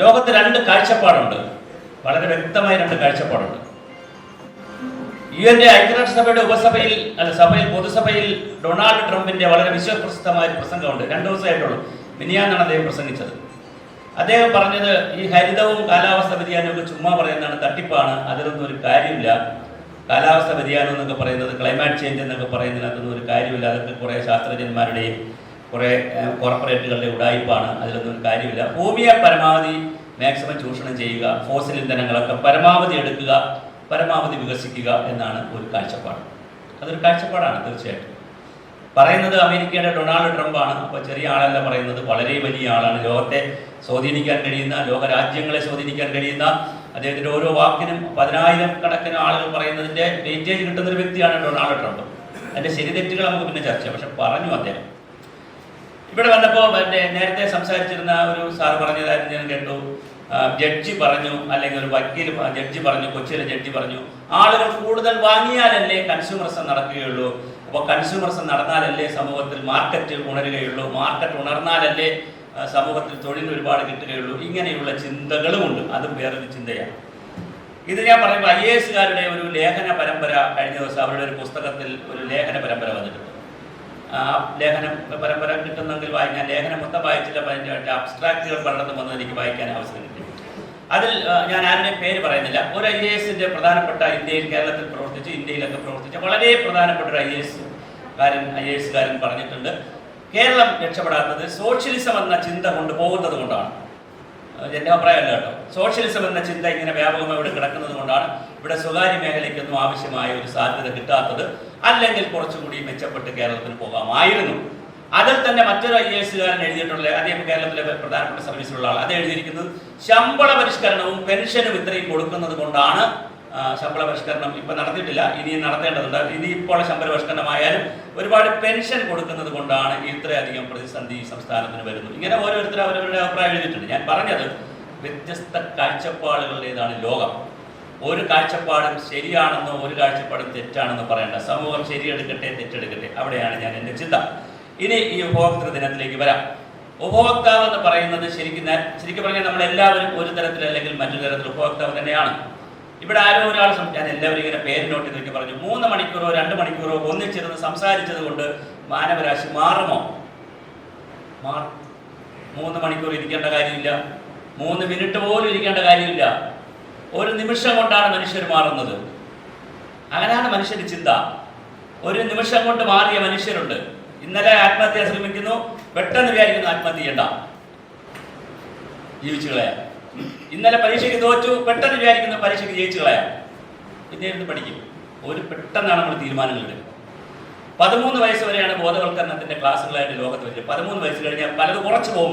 ലോകത്ത് രണ്ട് കാഴ്ചപ്പാടുണ്ട്, വളരെ വ്യക്തമായ രണ്ട് കാഴ്ചപ്പാടുണ്ട്. യുഎന്റെ ഐക്യരാഷ്ട്രസഭയുടെ പൊതുസഭയിൽ ഡൊണാൾഡ് ട്രംപിന്റെ വളരെ വിശ്വപ്രസിദ്ധമായ ഒരു പ്രസംഗമുണ്ട്. 2 ദിവസമായിട്ടുള്ളൂ, മിനിയാന്നാണ് അദ്ദേഹം പ്രസംഗിച്ചത്. അദ്ദേഹം പറഞ്ഞത് ഈ ഹരിതവും കാലാവസ്ഥ വ്യതിയാനവും ഒക്കെ ചുമ്മാ പറയുന്നതാണ്, തട്ടിപ്പാണ്, അതിലൊന്നും ഒരു കാര്യമില്ല. കാലാവസ്ഥ വ്യതിയാനം എന്നൊക്കെ പറയുന്നത്, ക്ലൈമാറ്റ് ചേഞ്ച് എന്നൊക്കെ പറയുന്നതിനകത്തൊന്നും ഒരു കാര്യമില്ല. അതൊക്കെ കുറേ ശാസ്ത്രജ്ഞന്മാരുടെയും കുറേ കോർപ്പറേറ്റുകളുടെ ഉടായ്പാണ്, അതിലൊന്നും ഒരു കാര്യമില്ല. ഭൂമിയെ പരമാവധി മാക്സിമം ചൂഷണം ചെയ്യുക, ഫോസിൽ ഇന്ധനങ്ങളൊക്കെ പരമാവധി എടുക്കുക, പരമാവധി വികസിക്കുക എന്നാണ് ഒരു കാഴ്ചപ്പാട്. അതൊരു കാഴ്ചപ്പാടാണ് തീർച്ചയായിട്ടും. പറയുന്നത് അമേരിക്കയുടെ ഡൊണാൾഡ് ട്രംപാണ്. അപ്പോൾ ചെറിയ ആളല്ല പറയുന്നത്, വളരെ വലിയ ആളാണ്. ലോകത്തെ സ്വാധീനിക്കാൻ കഴിയുന്ന, ലോകരാജ്യങ്ങളെ സ്വാധീനിക്കാൻ കഴിയുന്ന, അദ്ദേഹത്തിൻ്റെ ഓരോ വാക്കിനും 10,000 കണക്കിന് ആളുകൾ പറയുന്നതിൻ്റെ വെയിറ്റേജ് കിട്ടുന്നൊരു വ്യക്തിയാണ് ഡൊണാൾഡ് ട്രംപ്. അതിൻ്റെ ശരി തെറ്റുകൾ നമുക്ക് പിന്നെ ചർച്ച ചെയ്യാം. പക്ഷെ പറഞ്ഞു അദ്ദേഹം ഇവിടെ വന്നപ്പോൾ നേരത്തെ സംസാരിച്ചിരുന്ന ഒരു സാർ പറഞ്ഞതായിരുന്നു ഞാൻ കേട്ടു. ജഡ്ജി പറഞ്ഞു, അല്ലെങ്കിൽ ഒരു വക്കീൽ ജഡ്ജി പറഞ്ഞു, കൊച്ചിയിലെ ജഡ്ജി പറഞ്ഞു, ആളുകൾ കൂടുതൽ വാങ്ങിയാലല്ലേ കൺസ്യൂമറിസം നടക്കുകയുള്ളൂ. അപ്പോൾ കൺസ്യൂമറിസം നടന്നാലല്ലേ സമൂഹത്തിൽ മാർക്കറ്റ് ഉണരുകയുള്ളൂ, മാർക്കറ്റ് ഉണർന്നാലല്ലേ സമൂഹത്തിൽ തൊഴിൽ ഒരുപാട് കിട്ടുകയുള്ളൂ. ഇങ്ങനെയുള്ള ചിന്തകളുമുണ്ട്. അതും വേറൊരു ചിന്തയാണ്. ഇത് ഞാൻ പറയുമ്പോൾ IAS-കാരുടെ ഒരു ലേഖന പരമ്പര കഴിഞ്ഞ ദിവസം അവരുടെ ഒരു പുസ്തകത്തിൽ ഒരു ലേഖന പരമ്പര വന്നിട്ടുണ്ട്. ആ ലേഖന പരമ്പര കിട്ടുന്നെങ്കിൽ വായിക്കാൻ, ലേഖനം മൊത്തം വായിച്ചില്ല, അതിൻ്റെ അബ്സ്ട്രാക്റ്റുകൾ പലർന്നും വന്ന് എനിക്ക് വായിക്കാൻ അവസരം കിട്ടി. അതിൽ ഞാൻ ആരുടെയും പേര് പറയുന്നില്ല. ഒരു IAS-ന്റെ പ്രധാനപ്പെട്ട, ഇന്ത്യയിൽ കേരളത്തിൽ പ്രവർത്തിച്ച് ഇന്ത്യയിലൊക്കെ പ്രവർത്തിച്ച വളരെ പ്രധാനപ്പെട്ട ഒരു IAS-കാരൻ പറഞ്ഞിട്ടുണ്ട്, കേരളം രക്ഷപ്പെടാത്തത് സോഷ്യലിസം എന്ന ചിന്ത കൊണ്ട് പോകുന്നത് കൊണ്ടാണ്. എൻ്റെ അഭിപ്രായമല്ല കേട്ടോ. സോഷ്യലിസം എന്ന ചിന്ത ഇങ്ങനെ വ്യാപകമായി ഇവിടെ കിടക്കുന്നത് കൊണ്ടാണ് ഇവിടെ സ്വകാര്യ മേഖലയ്ക്കൊന്നും ആവശ്യമായ ഒരു സാധ്യത കിട്ടാത്തത്. അല്ലെങ്കിൽ കുറച്ചുകൂടി മെച്ചപ്പെട്ട് കേരളത്തിന് പോകാമായിരുന്നു. അതിൽ തന്നെ മറ്റൊരു IAS-കാരൻ എഴുതിയിട്ടുള്ള, അദ്ദേഹം കേരളത്തിലെ പ്രധാനപ്പെട്ട സർവീസിലുള്ള ആൾ, അത് എഴുതിയിരിക്കുന്നത് ശമ്പള പരിഷ്കരണവും പെൻഷനും ഇത്രയും കൊടുക്കുന്നത് കൊണ്ടാണ്. ശമ്പള പരിഷ്കരണം ഇപ്പം നടത്തിയിട്ടില്ല, ഇനിയും നടത്തേണ്ടതുണ്ട്. ഇനിയിപ്പോൾ ശമ്പള പരിഷ്കരണമായാലും ഒരുപാട് പെൻഷൻ കൊടുക്കുന്നത് കൊണ്ടാണ് ഇത്രയധികം പ്രതിസന്ധി സംസ്ഥാനത്തിന് വരുന്നത്. ഇങ്ങനെ ഓരോരുത്തരും അവരവരുടെ അഭിപ്രായം എഴുതിയിട്ടുണ്ട്. ഞാൻ പറഞ്ഞത് വ്യത്യസ്ത കാഴ്ചപ്പാടുകളുടേതാണ് ലോകം. ഒരു കാഴ്ചപ്പാടും ശരിയാണെന്നോ ഒരു കാഴ്ചപ്പാടും തെറ്റാണെന്നോ പറയേണ്ട. സമൂഹം ശരിയെടുക്കട്ടെ തെറ്റെടുക്കട്ടെ, അവിടെയാണ് ഞാൻ എൻ്റെ ചിന്ത. ഇനി ഈ ഉപഭോക്തൃ ദിനത്തിലേക്ക് വരാം. ഉപഭോക്താവ് എന്ന് പറയുന്നത് ശരിക്കും പറഞ്ഞാൽ നമ്മളെല്ലാവരും ഒരു തരത്തിൽ അല്ലെങ്കിൽ മറ്റൊരു തരത്തിൽ ഉപഭോക്താവ് തന്നെയാണ്. ഇവിടെ ആരോ ഒരാൾ, ഞാൻ എല്ലാവരും ഇങ്ങനെ പേര് നോട്ട് ചെയ്തൊക്കെ പറഞ്ഞു, 3 മണിക്കൂറോ 2 മണിക്കൂറോ ഒന്നിച്ചിരുന്ന് സംസാരിച്ചത് കൊണ്ട് മാനവരാശി മാറുമോ? 3 മണിക്കൂർ ഇരിക്കേണ്ട കാര്യമില്ല, 3 മിനിറ്റ് പോലും ഇരിക്കേണ്ട കാര്യമില്ല. ഒരു നിമിഷം കൊണ്ടാണ് മനുഷ്യർ മാറുന്നത്. അങ്ങനെയാണ് മനുഷ്യന്റെ ചിന്ത. ഒരു നിമിഷം കൊണ്ട് മാറിയ മനുഷ്യരുണ്ട്. ഇന്നലെ ആത്മഹത്യ ശ്രമിക്കുന്നു, പെട്ടെന്ന് വിചാരിക്കുന്നു ആത്മഹത്യ ചെയ്യണ്ട, ജീവിച്ചു കളയാം. ഇന്നലെ പരീക്ഷയ്ക്ക് തോറ്റു, പെട്ടെന്ന് വിചാരിക്കുന്നു പരീക്ഷയ്ക്ക് ജയിച്ചു കളയാം, പിന്നെ ഇരുന്ന് പഠിക്കും. പെട്ടെന്നാണ് നമ്മൾ തീരുമാനങ്ങൾ എടുക്കുക. 13 വയസ്സ് വരെയാണ് ബോധവൽക്കരണത്തിന്റെ ക്ലാസ്സുകളായിട്ട് ലോകത്ത് വെച്ചത്. 13 വയസ്സ് കഴിഞ്ഞാൽ പലതും ഉറച്ചു പോകും.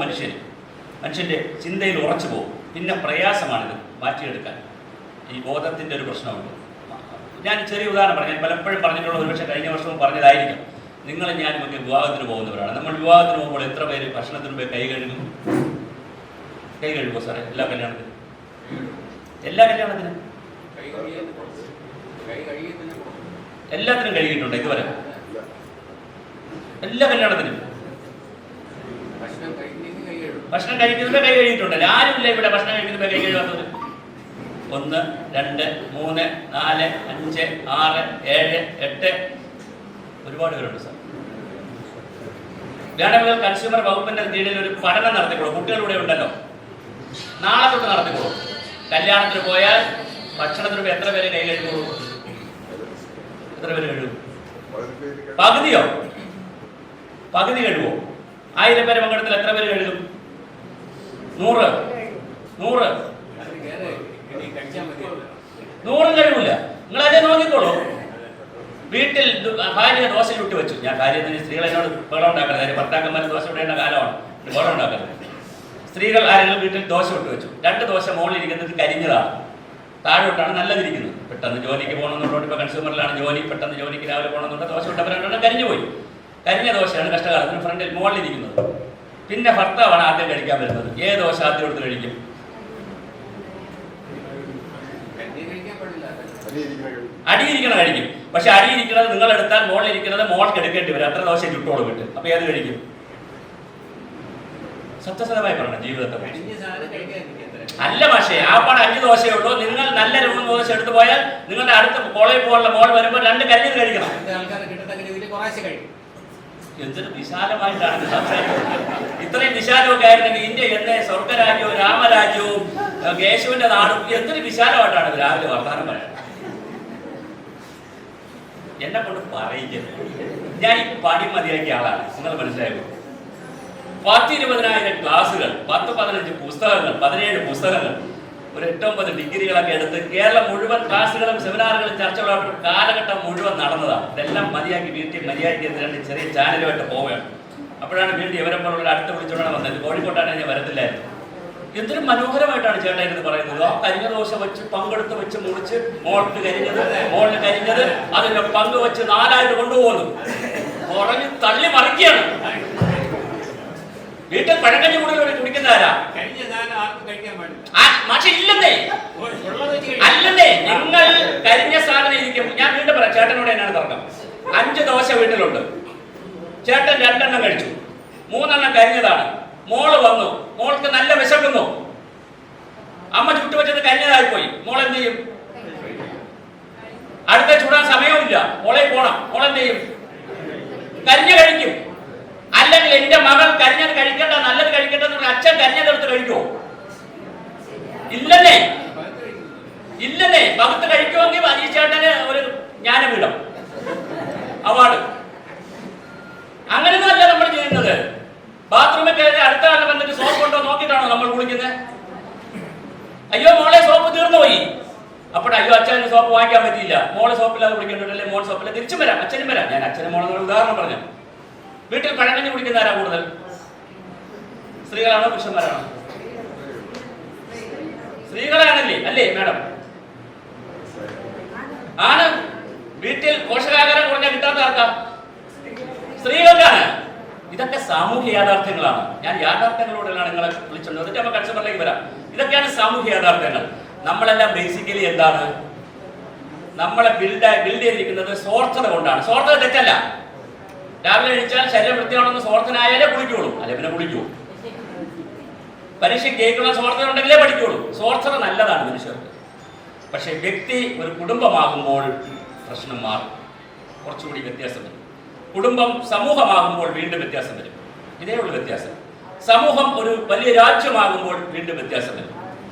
മനുഷ്യന്റെ ചിന്തയിൽ ഉറച്ചു പോകും. പിന്നെ പ്രയാസമാണിത് മാറ്റിയെടുക്കാൻ. ഈ ബോധത്തിന്റെ ഒരു പ്രശ്നമുണ്ട്. ഞാൻ ചെറിയ ഉദാഹരണം പറഞ്ഞു, ഞാൻ പലപ്പോഴും പറഞ്ഞിട്ടുള്ള, ഒരുപക്ഷെ കഴിഞ്ഞ വർഷവും പറഞ്ഞതായിരിക്കും. നിങ്ങൾ ഞാനുമൊക്കെ വിവാഹത്തിന് പോകുന്നവരാണ്. നമ്മൾ വിവാഹത്തിന് പോകുമ്പോൾ എത്ര പേര് ഭക്ഷണത്തിന് മുമ്പേ കൈ കഴുകും? കൈ കഴുകുമോ സാറേ? എല്ലാ കല്യാണത്തിനും എല്ലാത്തിനും കഴുകിയിട്ടുണ്ട് ഇതുവരെ? എല്ലാ കല്യാണത്തിനും ഭക്ഷണം കഴിക്കുന്നവരെ കൈ കഴുകിയിട്ടുണ്ട്. ആരുമില്ല ഇവിടെ ഭക്ഷണം കഴിക്കുന്നവരെ കൈ കഴുകാത്തവർ? 1, 2, 3, 4, 5, 6, 7, 8 ഒരുപാട് പേരുണ്ട് സാർ. വേണമെങ്കിൽ കൺസ്യൂമർ വകുപ്പിന്റെ കീഴിൽ ഒരു പഠനം നടത്തിക്കോളൂ. കുട്ടികളിവിടെ ഉണ്ടല്ലോ, നാളെ തൊട്ട് നടത്തിക്കോളൂ. കല്യാണത്തിന് പോയാൽ ഭക്ഷണത്തിന് എത്ര പേര് കൈ കഴുകുള്ളൂ? എത്ര പേര് കഴുകും? പകുതിയോ? പകുതി കഴുകുമോ? 1000 പേര് പങ്കെടുത്താൽ എത്ര പേര് കഴുകും? 100 കഴിവില്ല. നിങ്ങൾ അതേ നോക്കിക്കോളൂ. വീട്ടിൽ ഭാര്യ ദോശ ചുട്ടി വെച്ചു. ഞാൻ കാര്യം സ്ത്രീകൾ എന്നോട് ബഹളം ഉണ്ടാക്കരുത്, കാര്യം ഭർത്താക്കന്മാർ ദോശ ഇടേണ്ട കാലമാണ്, ബഹളം ഉണ്ടാക്കരുത്. സ്ത്രീകൾ ആരെങ്കിലും വീട്ടിൽ ദോശ ഇട്ട് വെച്ചു, 2 ദോശ മുകളിലിരിക്കുന്നത് കരിഞ്ഞതാണ്, താഴോട്ടാണ് നല്ലതിരിക്കുന്നത്. പെട്ടെന്ന് ജോലിക്ക് പോകണമെന്നുണ്ടോ, ഇപ്പോൾ കൺസ്യൂമറിലാണ് ജോലി, പെട്ടെന്ന് ജോലിക്ക് രാവിലെ പോകണമെന്നുണ്ടോ ദോശ ഇട്ടവരാണ് കരിഞ്ഞു പോയി. കരിഞ്ഞ ദോശയാണ് കഷ്ടകാലത്തിന് ഫ്രണ്ടിൽ മുകളിലിരിക്കുന്നത്. പിന്നെ ഭർത്താവാണ് ആദ്യം കഴിക്കാൻ വരുന്നത്. ഏത് ദോശ ആദ്യം എടുത്ത് കഴിക്കും? അടിയിരിക്കണ കഴിക്കും. പക്ഷെ അടിയിരിക്കുന്നത് നിങ്ങൾ എടുത്താൽ മുകളിലിരിക്കുന്നത് മോൾക്ക് എടുക്കേണ്ടി വരും. അത്ര ദോശ ചുട്ടോളൂ വിട്ട്. അപ്പൊ ഏത് കഴിക്കും? സത്യസന്ധമായി പറയണം ജീവിതത്തെ. അല്ല പക്ഷേ ആ പാട് 5 ദോശയേ ഉള്ളൂ. നിങ്ങൾ നല്ല 3 ദോശ എടുത്തു പോയാൽ നിങ്ങളുടെ അടുത്ത കോളേജിൽ പോകാനുള്ള മോൾ വരുമ്പോൾ 2 കരിഞ്ഞത് കഴിക്കണം. എന്തൊരു വിശാലമായിട്ടാണ് സംസാരിക്കുന്നത്. ഇത്രയും വിശാലമൊക്കെ ആയിരുന്നെങ്കിൽ ഇന്ത്യ എന്നെ സ്വർഗരാജ്യവും രാമരാജ്യവും കേശുവിന്റെ നാടും എന്തൊരു വിശാലമായിട്ടാണ് രാവിലെ വർത്തമാനം പറയുന്നത്. എന്നെ കൊണ്ട് പറയിക്കുന്നത് ഞാൻ ഈ പണി മതിയാക്കിയ ആളാണ്. നിങ്ങൾ മനസ്സിലായോ? 10-20,000 ക്ലാസ്സുകൾ, 10-15 പുസ്തകങ്ങൾ, 17 പുസ്തകങ്ങൾ, ഒരു 8-9 ഡിഗ്രികളൊക്കെ എടുത്ത് കേരളം മുഴുവൻ ക്ലാസ്സുകളും സെമിനാറുകളും ചർച്ചകളും കാലഘട്ടം മുഴുവൻ നടന്നതാണ്. ഇതെല്ലാം മതിയാക്കി വീട്ടിൽ മതിയാക്കി 2 ചെറിയ ചാനലുമായിട്ട് പോവുകയാണ്. അപ്പോഴാണ് വീണ്ടും ഇവരെ പോലുള്ള അടുത്ത് വിളിച്ചുകൊണ്ടാണ് വന്നത്. കോഴിക്കോട്ടാണ് ഞാൻ വരത്തില്ലായിരുന്നു. എന്തൊരു മനോഹരമായിട്ടാണ് ചേട്ടാ ഇത് പറയുന്നത്. ആ കരിഞ്ഞ ദോശ വെച്ച് പങ്കെടുത്ത് വെച്ച് മുറിച്ച് മോൾക്ക് കരിഞ്ഞത്, മോളിന് കരിഞ്ഞത്, അതിന്റെ പങ്ക് വെച്ച് 4 കൊണ്ടുപോകുന്നു. കുറഞ്ഞ് തള്ളി മറിക്കുകയാണ്. വീട്ടിൽ പഴക്കഞ്ഞി കൂടുതൽ കുടിക്കുന്നതാരാ? പക്ഷെ ഇല്ലെന്നേ, അല്ലെന്നേ. നിങ്ങൾ കരിഞ്ഞ സാധനം ഇരിക്കും. ഞാൻ വീണ്ടും പറയാം, ചേട്ടനോട് എന്നാണ് തർക്കം. 5 ദോശ വീട്ടിലുണ്ട്. ചേട്ടൻ 2 എണ്ണം കഴിച്ചു, 3 എണ്ണം കരിഞ്ഞതാണ്. മോള് വന്നു, മോൾക്ക് നല്ല വിശക്കുന്നു. അമ്മ ചുട്ടുവെച്ചത് കരിഞ്ഞതായി പോയി. മോൾ എന്ത് ചെയ്യും? അടുത്ത ചൂടാൻ സമയവുമില്ല, മോളെ പോണം. മോൾ എന്ത് ചെയ്യും? കരിഞ്ഞ കഴിക്കും. അല്ലെങ്കിൽ എന്റെ മകൾ കരിഞ്ഞത് കഴിക്കണ്ട, നല്ലത് കഴിക്കട്ടെ എന്ന് അച്ഛൻ കരിഞ്ഞതെടുത്ത് കഴിക്കുമോ? ഇല്ലെന്നേ, ഇല്ലെന്നേ. ഭഗത്ത് കഴിക്കുമെങ്കിൽ അനീഷ് ചേട്ടന് ഒരു ജ്ഞാനപീഠം അവാർഡ്. അങ്ങനെയൊന്നും അല്ല നമ്മൾ ചെയ്യുന്നത്. ബാത്റൂമിൽ കയറി അടുത്ത ആളെ വന്നിട്ട് സോപ്പ് കൊണ്ടോ നോക്കിയിട്ടാണോ നമ്മൾ കുളിക്കുന്നത്? അയ്യോ മോളെ സോപ്പ് തീർന്നു പോയി. അപ്പോൾ അയ്യോ അച്ഛന് സോപ്പ് വാങ്ങിക്കാൻ പറ്റിയില്ല, മോളെ സോപ്പില്ലാതെ കുളിക്കേണ്ടല്ലേ, മോൾ സോപ്പില്ല. തിരിച്ചും വരാം, അച്ഛനും വരാം. ഞാൻ അച്ഛനും മോളെ ഉദാഹരണം പറഞ്ഞു. വീട്ടിൽ പഴങ്കഞ്ഞി കുടിക്കുന്ന ആരാ കൂടുതൽ? സ്ത്രീകളാണോ പുരുഷന്മാരാണോ? സ്ത്രീകളാണല്ലേ, അല്ലേ മാഡം? ആണ്. വീട്ടിൽ പോഷകാഹാരം കുറഞ്ഞാൽ കിട്ടാത്ത ആർക്കാ? സ്ത്രീകൾക്കാണ്. ഇതൊക്കെ സാമൂഹ്യ യാഥാർത്ഥ്യങ്ങളാണ്. ഞാൻ യാഥാർത്ഥ്യങ്ങളോടെല്ലാം നിങ്ങളെ വിളിച്ചോണ്ട് എന്നിട്ട് നമുക്ക് കൺസ്യൂമറിലേക്ക് വരാം. ഇതൊക്കെയാണ് സാമൂഹ്യ യാഥാർത്ഥ്യങ്ങൾ. നമ്മളെല്ലാം ബേസിക്കലി എന്താണ്? നമ്മളെ ബിൽഡ് ചെയ്തിരിക്കുന്നത് സ്വാർത്ഥത കൊണ്ടാണ്. സ്വാർത്ഥത തെറ്റല്ല. രാവിലെ എഴുതിച്ചാൽ ശരീരം വൃത്തിയാണെന്ന് സ്വാർത്ഥനായാലേ കുളിക്കുള്ളൂ, അല്ലെ പിന്നെ കുളിക്കൂ. പരീക്ഷ കേൾക്കുന്ന സ്വാർത്ഥത ഉണ്ടെങ്കിലേ പഠിക്കുള്ളൂ. സ്വാർത്ഥത നല്ലതാണ് മനുഷ്യർക്ക്. പക്ഷെ വ്യക്തി ഒരു കുടുംബമാകുമ്പോൾ പ്രശ്നം മാറും, കുറച്ചുകൂടി വ്യത്യാസം വരും. കുടുംബം സമൂഹമാകുമ്പോൾ വീണ്ടും വ്യത്യാസം വരും. ഇതേ ഉള്ളൂ വ്യത്യാസം. സമൂഹം ഒരു വലിയ രാജ്യമാകുമ്പോൾ വീണ്ടും വ്യത്യാസം വരും.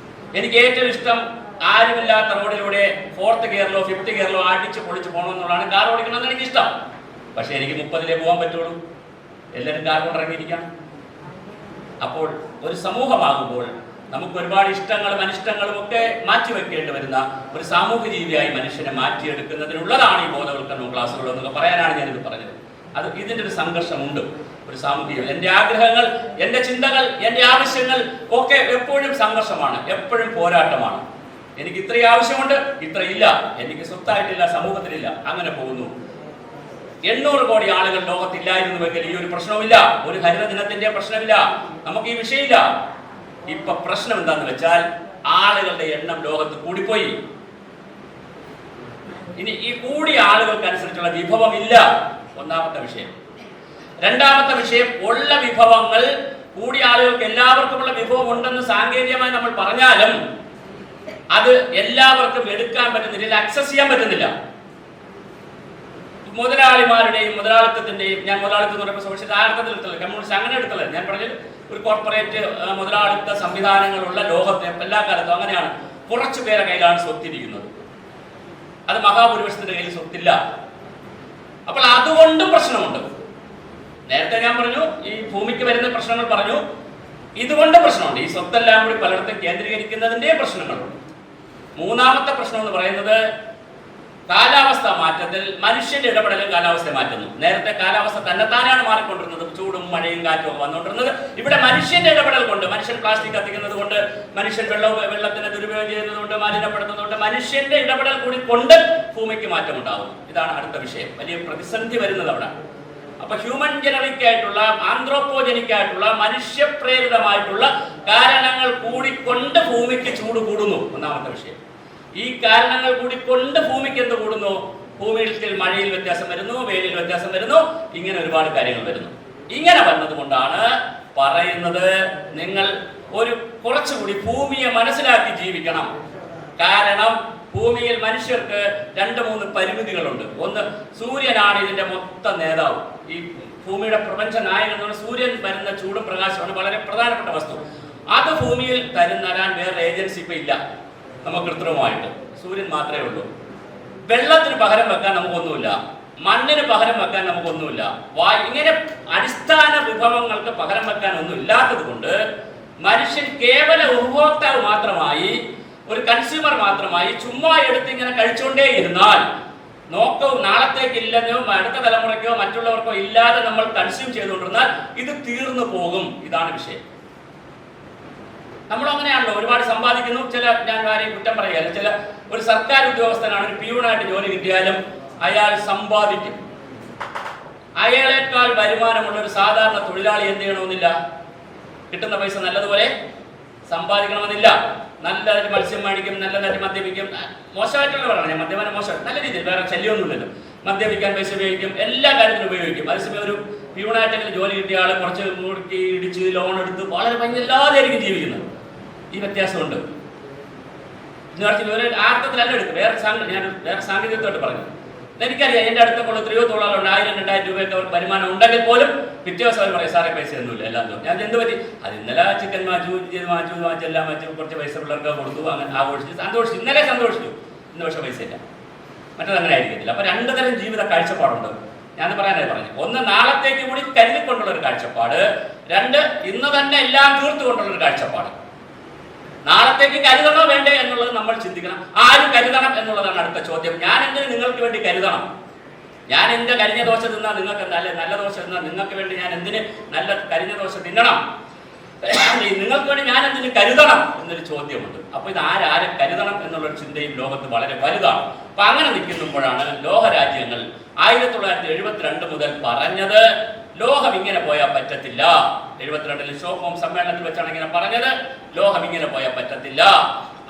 എനിക്ക് ഏറ്റവും ഇഷ്ടം ആരുമില്ലാത്ത റോഡിലൂടെ 4th ഗിയറിലോ 5th ഗിയറിലോ അടിച്ച് പൊളിച്ച് പോകണമെന്നുള്ളതാണ്. കാർ ഓടിക്കണമെന്ന് എനിക്കിഷ്ടം. പക്ഷെ എനിക്ക് 30-ലേ പോകാൻ പറ്റുള്ളൂ. എല്ലാവരും കാർ കൊണ്ടിറങ്ങിയിരിക്കണം. അപ്പോൾ ഒരു സമൂഹമാകുമ്പോൾ നമുക്ക് ഒരുപാട് ഇഷ്ടങ്ങളും അനിഷ്ടങ്ങളും ഒക്കെ മാറ്റിവെക്കേണ്ടി വരുന്ന ഒരു സാമൂഹ്യ ജീവിയായി മനുഷ്യനെ മാറ്റിയെടുക്കുന്നതിനുള്ളതാണ് ഈ ബോധവൽക്കരണ ക്ലാസ്സുകൾ എന്നൊക്കെ പറയാനാണ് ഞാനിത് പറഞ്ഞത്. അത് ഇതിൻ്റെ ഒരു സംഘർഷമുണ്ട്. ഒരു സാമൂഹിക എൻ്റെ ആഗ്രഹങ്ങൾ, എൻ്റെ ചിന്തകൾ, എൻ്റെ ആവശ്യങ്ങൾ ഒക്കെ എപ്പോഴും സംഘർഷമാണ്, എപ്പോഴും പോരാട്ടമാണ്. എനിക്ക് ഇത്ര ആവശ്യമുണ്ട്, ഇത്ര ഇല്ല, എനിക്ക് സ്വത്തായിട്ടില്ല, സമൂഹത്തിലില്ല, അങ്ങനെ പോകുന്നു. 800 കോടി ആളുകൾ ലോകത്തില്ലായിരുന്നുവെങ്കിൽ ഈ ഒരു പ്രശ്നവുമില്ല, ഒരു ഹരിത ദിനത്തിന്റെ പ്രശ്നമില്ല, നമുക്ക് ഈ വിഷയമില്ല. ഇപ്പൊ പ്രശ്നം എന്താന്ന് വെച്ചാൽ ആളുകളുടെ എണ്ണം ലോകത്ത് കൂടിപ്പോയി. ഇനി ഈ കൂടിയ ആളുകൾക്കനുസരിച്ചുള്ള വിഭവമില്ല, ഒന്നാമത്തെ വിഷയം. രണ്ടാമത്തെ വിഷയം, ഉള്ള വിഭവങ്ങൾ കൂടിയ ആളുകൾക്ക് എല്ലാവർക്കുമുള്ള വിഭവം ഉണ്ടെന്ന് സാങ്കേതികമായി നമ്മൾ പറഞ്ഞാലും അത് എല്ലാവർക്കും എടുക്കാൻ പറ്റുന്നില്ല, ആക്സസ് ചെയ്യാൻ പറ്റുന്നില്ല. മുതലാളിമാരുടെയും മുതലാളിത്തത്തിന്റെയും, ഞാൻ മുതലാളിത്തം എന്ന് പറയുമ്പോൾ സോഷ്യൽ ആർത്ഥത്തിൽ എടുത്തത്, കമ്മ്യൂണിസ്റ്റ് അങ്ങനെ എടുത്തത്, ഞാൻ പറഞ്ഞത് ഒരു കോർപ്പറേറ്റ് മുതലാളിത്ത സംവിധാനങ്ങളുള്ള ലോകത്തെ എല്ലാ കാലത്തും അങ്ങനെയാണ്. കുറച്ചു പേരെ കയ്യിലാണ് സ്വത്തിരിക്കുന്നത്, അത് മഹാഭൂരിപക്ഷത്തിന്റെ കയ്യിൽ സ്വത്തില്ല. അപ്പോൾ അതുകൊണ്ടും പ്രശ്നമുണ്ട്. നേരത്തെ ഞാൻ പറഞ്ഞു ഈ ഭൂമിക്ക് വരുന്ന പ്രശ്നങ്ങൾ പറഞ്ഞു, ഇതുകൊണ്ട് പ്രശ്നമുണ്ട്. ഈ സ്വത്തെല്ലാം കൂടി പലയിടത്തും കേന്ദ്രീകരിക്കുന്നതിന്റെ പ്രശ്നങ്ങളുണ്ട്. മൂന്നാമത്തെ പ്രശ്നം എന്ന് പറയുന്നത് കാലാവസ്ഥ മാറ്റത്തിൽ മനുഷ്യന്റെ ഇടപെടലും കാലാവസ്ഥയെ മാറ്റുന്നു. നേരത്തെ കാലാവസ്ഥ തന്നെത്താനാണ് മാറിക്കൊണ്ടിരുന്നത്, ചൂടും മഴയും കാറ്റും ഒക്കെ വന്നുകൊണ്ടിരുന്നത്. ഇവിടെ മനുഷ്യന്റെ ഇടപെടൽ കൊണ്ട്, മനുഷ്യൻ പ്ലാസ്റ്റിക് കത്തിക്കുന്നത് കൊണ്ട്, മനുഷ്യൻ വെള്ളത്തിന് ദുരുപയോഗം ചെയ്യുന്നത് കൊണ്ട്, മാലിന്യപ്പെടുത്തുന്നതുകൊണ്ട്, മനുഷ്യന്റെ ഇടപെടൽ കൂടി കൊണ്ട് ഭൂമിക്ക് മാറ്റമുണ്ടാകും. ഇതാണ് അടുത്ത വിഷയം. വലിയ പ്രതിസന്ധി വരുന്നത് അവിടെ. അപ്പൊ ഹ്യൂമൻ ജനറിക് ആയിട്ടുള്ള, ആന്ത്രോപോജനിക് ആയിട്ടുള്ള, മനുഷ്യപ്രേരിതമായിട്ടുള്ള കാരണങ്ങൾ കൂടിക്കൊണ്ട് ഭൂമിക്ക് ചൂട് കൂടുന്നു. ഒന്നാമത്തെ വിഷയം. ഈ കാരണങ്ങൾ കൂടിക്കൊണ്ട് ഭൂമിക്ക് എന്ത് കൂടുന്നു? ഭൂമിയിൽ മഴയിൽ വ്യത്യാസം വരുന്നു, വെയിലിൽ വ്യത്യാസം വരുന്നു, ഇങ്ങനെ ഒരുപാട് കാര്യങ്ങൾ വരുന്നു. ഇങ്ങനെ വന്നത് കൊണ്ടാണ് പറയുന്നത്, നിങ്ങൾ കുറച്ചുകൂടി ഭൂമിയെ മനസ്സിലാക്കി ജീവിക്കണം. കാരണം ഭൂമിയിൽ മനുഷ്യർക്ക് 2-3 പരിമിതികളുണ്ട്. ഒന്ന്, സൂര്യനാണ് ഇതിന്റെ മൊത്തം നേതാവ്. ഈ ഭൂമിയുടെ പ്രപഞ്ച നായകൻ എന്ന് പറഞ്ഞാൽ സൂര്യൻ വരുന്ന ചൂടും പ്രകാശമാണ് വളരെ പ്രധാനപ്പെട്ട വസ്തു. അത് ഭൂമിയിൽ തരാൻ വേറെ ഏജൻസി ഇപ്പൊ ഇല്ല. നമുക്ക് കൃത്രിമമായിട്ട് സൂര്യൻ മാത്രമേ ഉള്ളൂ. വെള്ളത്തിന് പകരം വെക്കാൻ നമുക്കൊന്നുമില്ല, മണ്ണിന് പകരം വെക്കാൻ നമുക്കൊന്നുമില്ല, ഇങ്ങനെ അടിസ്ഥാന വിഭവങ്ങൾക്ക് പകരം വെക്കാൻ ഒന്നും ഇല്ലാത്തത് കൊണ്ട് മനുഷ്യൻ കേവല ഉപഭോക്താവ് മാത്രമായി, ഒരു കൺസ്യൂമർ മാത്രമായി ചുമ്മാ എടുത്ത് ഇങ്ങനെ കഴിച്ചുകൊണ്ടേ ഇരുന്നാൽ നാളത്തേക്ക് ഇല്ലെന്നോ അടുത്ത തലമുറയ്ക്കോ മറ്റുള്ളവർക്കോ ഇല്ലാതെ നമ്മൾ കൺസ്യൂം ചെയ്തുകൊണ്ടിരുന്നാൽ ഇത് തീർന്നു പോകും. ഇതാണ് വിഷയം. നമ്മളങ്ങനെയാണല്ലോ, ഒരുപാട് സമ്പാദിക്കുന്നു. ഞാൻ ആരെയും കുറ്റം പറയുകയല്ല. ഒരു സർക്കാർ ഉദ്യോഗസ്ഥനാണ്, ഒരു പിയൂണായിട്ട് ജോലി കിട്ടിയാലും അയാൾ സമ്പാദിക്കും. അയാളെക്കാൾ വരുമാനമുള്ള ഒരു സാധാരണ തൊഴിലാളി എന്ത് ചെയ്യണമെന്നില്ല, കിട്ടുന്ന പൈസ നല്ലതുപോലെ സമ്പാദിക്കണമെന്നില്ല. നല്ലതായിട്ട് മത്സ്യം മേടിക്കും, നല്ലതായിട്ട് മദ്യപിക്കും. മോശമായിട്ടുള്ളവരാണ് ഞാൻ, മദ്യപാനം മോശം, നല്ല രീതിയിൽ, വേറെ ശല്യമൊന്നുമില്ലല്ലോ. മദ്യപിക്കാൻ പൈസ ഉപയോഗിക്കും, എല്ലാ കാര്യത്തിനും ഉപയോഗിക്കും. അതേസമയം ഒരു പ്യൂണായിട്ടെങ്കിലും ജോലി കിട്ടിയ ആൾ കുറച്ച് മുറുക്കി ഇടിച്ച് ലോൺ എടുത്ത് വളരെ ഭയങ്കരല്ലാതെയായിരിക്കും ജീവിക്കുന്നത്. ഈ വ്യത്യാസമുണ്ട്. ഒരു ആർത്ഥത്തിലല്ല എടുക്കും. ഞാൻ വേറെ സാങ്കേതികത്തോട്ട് പറഞ്ഞു. എനിക്കറിയാം, എൻ്റെ അടുത്തൊക്കെ എത്രയോ തൊഴിലാളുണ്ട്, 1000-2000 രൂപയൊക്കെ അവർക്ക് വരുമാനം ഉണ്ടെങ്കിൽ പോലും പിറ്റേ ദിവസം അവർ പറയും, സാറേ പൈസ ഒന്നുമില്ല, എല്ലാം തോന്നും. ഞാൻ എന്ത് പറ്റി? അത് ഇന്നലെ ചിക്കൻ വാങ്ങിച്ചു എല്ലാം വെച്ച് കുറച്ച് പൈസ പിള്ളേർക്ക് കൊടുത്തു, അങ്ങനെ ആഘോഷിച്ചു, സന്തോഷിച്ചു. ഇന്നലെ സന്തോഷിച്ചു, ഇന്ന് പക്ഷേ പൈസ ഇല്ല. മറ്റതങ്ങനെ ആയിരിക്കത്തില്ല. അപ്പൊ 2 തരം ജീവിത കാഴ്ചപ്പാടുണ്ട്. ഞാൻ പറയാനായി പറഞ്ഞു. ഒന്ന്, നാളത്തേക്ക് കൂടി കരുതിക്കൊണ്ടുള്ള ഒരു കാഴ്ചപ്പാട്. 2, ഇന്ന് തന്നെ എല്ലാം തീർത്തുകൊണ്ടുള്ള ഒരു കാഴ്ചപ്പാട്. നാളത്തേക്ക് കരുതണോ വേണ്ടേ എന്നുള്ളത് നമ്മൾ ചിന്തിക്കണം. ആരും കരുതണം എന്നുള്ളതാണ് അടുത്ത ചോദ്യം. ഞാൻ എന്തിന് നിങ്ങൾക്ക് വേണ്ടി കരുതണം? ഞാൻ എൻ്റെ കരിഞ്ഞ ദോശ തിന്നാൽ നിങ്ങൾക്ക് എന്താ, അല്ലെ നല്ല ദോശ തിന്നാൽ നിങ്ങൾക്ക് വേണ്ടി ഞാൻ എന്തിന് നല്ല കരിഞ്ഞ ദോശ തിന്നണം? നിങ്ങൾക്ക് വേണ്ടി ഞാൻ എന്തിന് കരുതണം എന്നൊരു ചോദ്യമുണ്ട്. അപ്പൊ ഇത് ആരെ കരുതണം എന്നുള്ളൊരു ചിന്തയും ലോകത്ത് വളരെ വലുതാണ്. അപ്പൊ അങ്ങനെ നിൽക്കുമ്പോഴാണ് ലോകരാജ്യങ്ങൾ 1972 മുതൽ പറഞ്ഞത്, ലോകം ഇങ്ങനെ പോയാൽ പറ്റത്തില്ല. 72 സ്റ്റോക്ക്ഹോം സമ്മേളനത്തിൽ വെച്ചാണ് ഇങ്ങനെ പറഞ്ഞത്, ലോകം ഇങ്ങനെ പോയാൽ പറ്റത്തില്ല.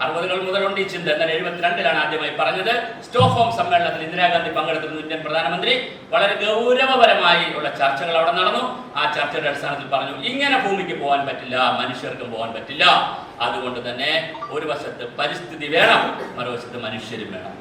60-കൾ മുതലുണ്ട് ഈ ചിന്ത. എന്നാൽ 72-ലാണ് ആദ്യമായി പറഞ്ഞത്. സ്റ്റോക്ക്ഹോം സമ്മേളനത്തിൽ ഇന്ദിരാഗാന്ധി പങ്കെടുത്തിരുന്നു, ഇന്ത്യൻ പ്രധാനമന്ത്രി. വളരെ ഗൗരവപരമായി ഉള്ള ചർച്ചകൾ അവിടെ നടന്നു. ആ ചർച്ചയുടെ അടിസ്ഥാനത്തിൽ പറഞ്ഞു, ഇങ്ങനെ ഭൂമിക്ക് പോകാൻ പറ്റില്ല, മനുഷ്യർക്കും പോകാൻ പറ്റില്ല. അതുകൊണ്ട് തന്നെ ഒരു വശത്ത് പരിസ്ഥിതി വേണം, മറുവശത്ത് മനുഷ്യരും വേണം.